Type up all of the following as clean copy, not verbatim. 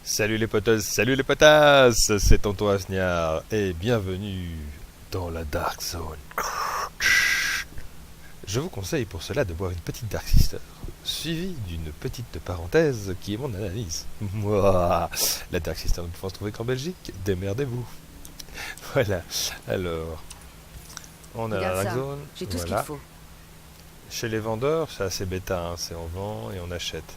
Salut les poteuses, salut les potasses, c'est tonton Asniard et bienvenue dans la Dark Zone. Je vous conseille pour cela de boire une petite Dark Sister, suivie d'une petite parenthèse qui est mon analyse. Moi, la Dark Sister ne peut se trouver qu'en Belgique, démerdez-vous. Voilà, alors, on a la Regarde Dark ça, Zone, j'ai tout ce qu'il voilà. faut. Chez les vendeurs, c'est assez bêta, hein, c'est on vend et on achète.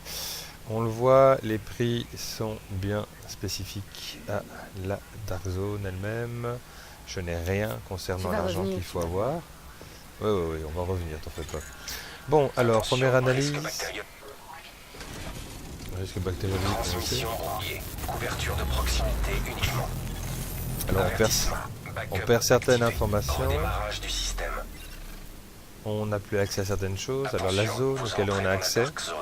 On le voit, les prix sont bien spécifiques à la Dark Zone elle-même. Je n'ai rien Tu concernant vas l'argent revenir, qu'il tu faut vas voir. avoir. Oui, on va revenir, t'en fais pas. Bon, alors, Attention, première analyse. risque bactérieux. Risque bactériologique, on le sait. Transmission brouillée. Couverture de proximité uniquement. Alors, Avertissement. on Backup perd certaines activé. informations. Redémarrage du système. On n'a plus accès à certaines choses. Alors, la Attention, zone vous auquel on entrez a dans la accès, dark zone.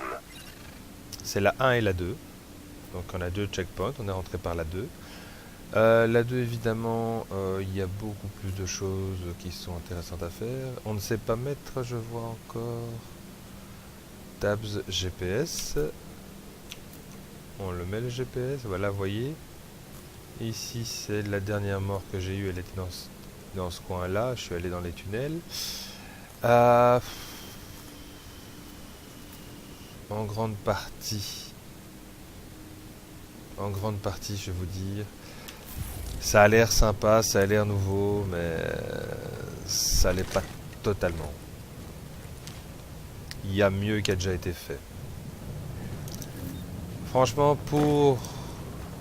c'est la 1 et la 2. Donc, on a deux checkpoints, on est rentré par la 2. La 2, évidemment, il y a beaucoup plus de choses qui sont intéressantes à faire. On ne sait pas mettre, je vois encore, tabs GPS. On le met le GPS, voilà, vous voyez. Ici, c'est la dernière mort que j'ai eue, elle était dans ce coin-là. Je suis allé dans les tunnels. Euh, en grande partie, je vais vous dire. Ça a l'air sympa, ça a l'air nouveau, mais ça l'est pas totalement. Il y a mieux qui a déjà été fait. Franchement, pour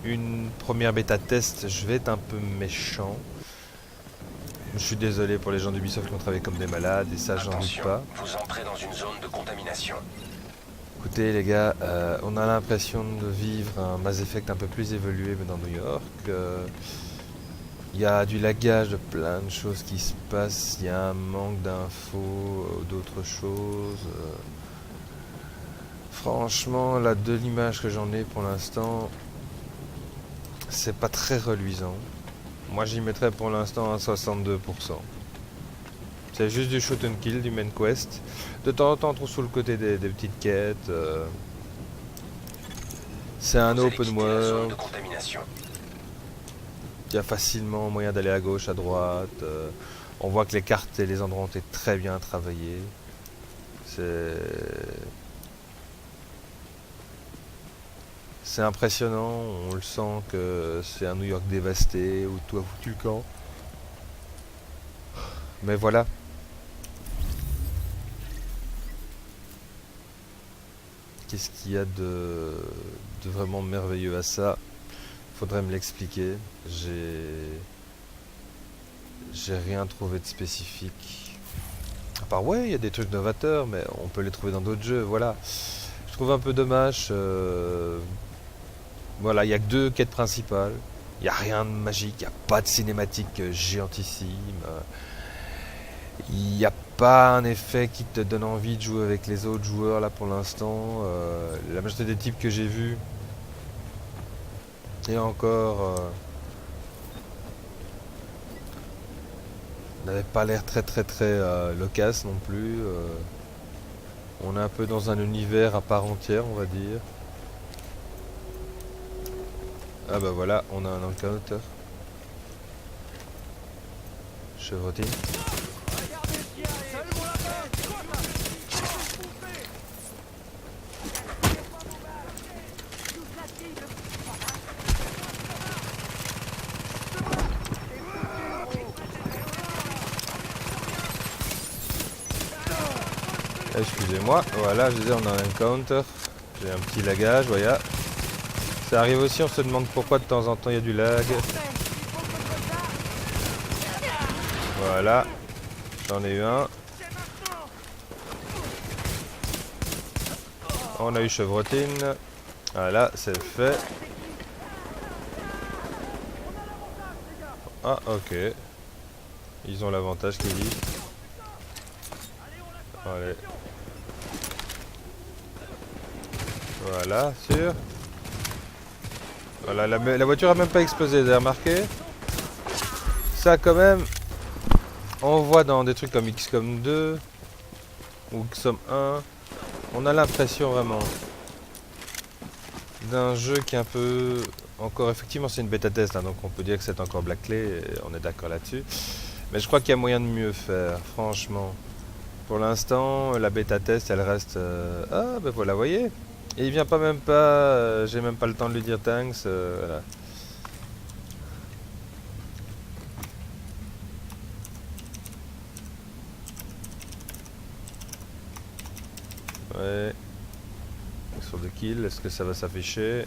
une première bêta test, je vais être un peu méchant. Je suis désolé pour les gens d'Ubisoft qui ont travaillé comme des malades, et ça, j'en doute Attention, pas. vous entrez dans une zone de contamination. Écoutez les gars, on a l'impression de vivre un Mass Effect un peu plus évolué, mais dans New York. Il y a du lagage de plein de choses qui se passent, il y a un manque d'infos, d'autres choses. Franchement, là, de l'image que j'en ai pour l'instant, c'est pas très reluisant. Moi, j'y mettrais pour l'instant un 62%. C'est juste du shoot and kill, du main quest. De temps en temps, on trouve sous le côté des petites quêtes. C'est un Vous allez open quitter la zone world. de contamination. Il y a facilement moyen d'aller à gauche, à droite. On voit que les cartes et les endroits ont été très bien travaillés. C'est impressionnant. On le sent que c'est un New York dévasté où tout a foutu le camp. Mais voilà. Qu'est-ce qu'il y a de vraiment merveilleux à ça? Faudrait me l'expliquer. J'ai rien trouvé de spécifique. À part, ouais, il y a des trucs novateurs, mais on peut les trouver dans d'autres jeux, voilà. Je trouve un peu dommage. Voilà, il n'y a que deux quêtes principales. Il n'y a rien de magique, il n'y a pas de cinématique géantissime. Il n'y a pas un effet qui te donne envie de jouer avec les autres joueurs là pour l'instant. La majorité des types que j'ai vus, et encore, n'avaient pas l'air très loquace non plus. On est un peu dans un univers à part entière, on va dire. Ah bah voilà, on a un encounter. Chevrotine. Excusez-moi, voilà, je disais on a un encounter. J'ai un petit lagage, voilà. Ça arrive aussi, on se demande pourquoi de temps en temps il y a du lag. Voilà, j'en ai eu un. On a eu chevrotine. Voilà, c'est fait. Ah, ok. Ils ont l'avantage qu'ils disent. Allez. Voilà, sûr. Voilà, la voiture a même pas explosé, vous avez remarqué? Ça quand même, on voit dans des trucs comme XCOM 2 ou XCOM 1, on a l'impression vraiment d'un jeu qui est un peu... Encore, effectivement, c'est une bêta test, hein, donc on peut dire que c'est encore Blackley, et on est d'accord là-dessus. Mais je crois qu'il y a moyen de mieux faire, franchement. Pour l'instant, la bêta test, elle reste... Ah, ben voilà, vous voyez. Et il vient pas même pas... J'ai même pas le temps de lui dire thanks, voilà. Ouais. Sur de kill, est-ce que ça va s'afficher?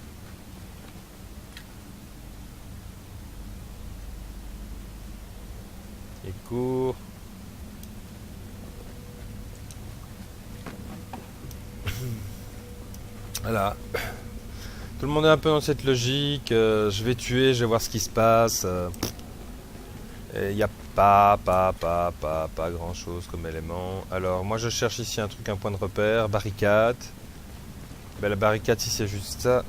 Il court. Voilà. Tout le monde est un peu dans cette logique. Je vais tuer, je vais voir ce qui se passe. Il n'y a pas grand chose comme élément. Alors, moi je cherche ici un truc, un point de repère. Barricade. Ben, la barricade, si c'est juste ça.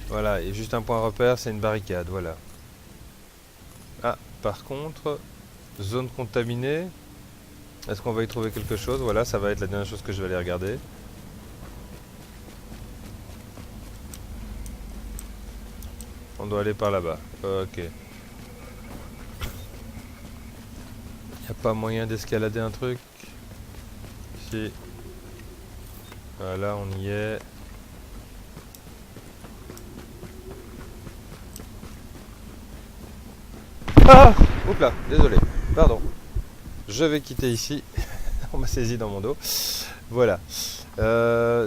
Voilà, et juste un point de repère, c'est une barricade. Voilà. Ah, par contre, zone contaminée. Est-ce qu'on va y trouver quelque chose? Voilà, ça va être la dernière chose que je vais aller regarder. On doit aller par là-bas. Ok. Y a pas moyen d'escalader un truc? Si. Voilà, on y est. Ah! Oups là, désolé. Pardon. Je vais quitter ici. On m'a saisi dans mon dos. Voilà.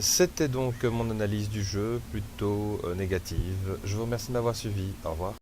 C'était donc mon analyse du jeu, plutôt négative. Je vous remercie de m'avoir suivi. Au revoir.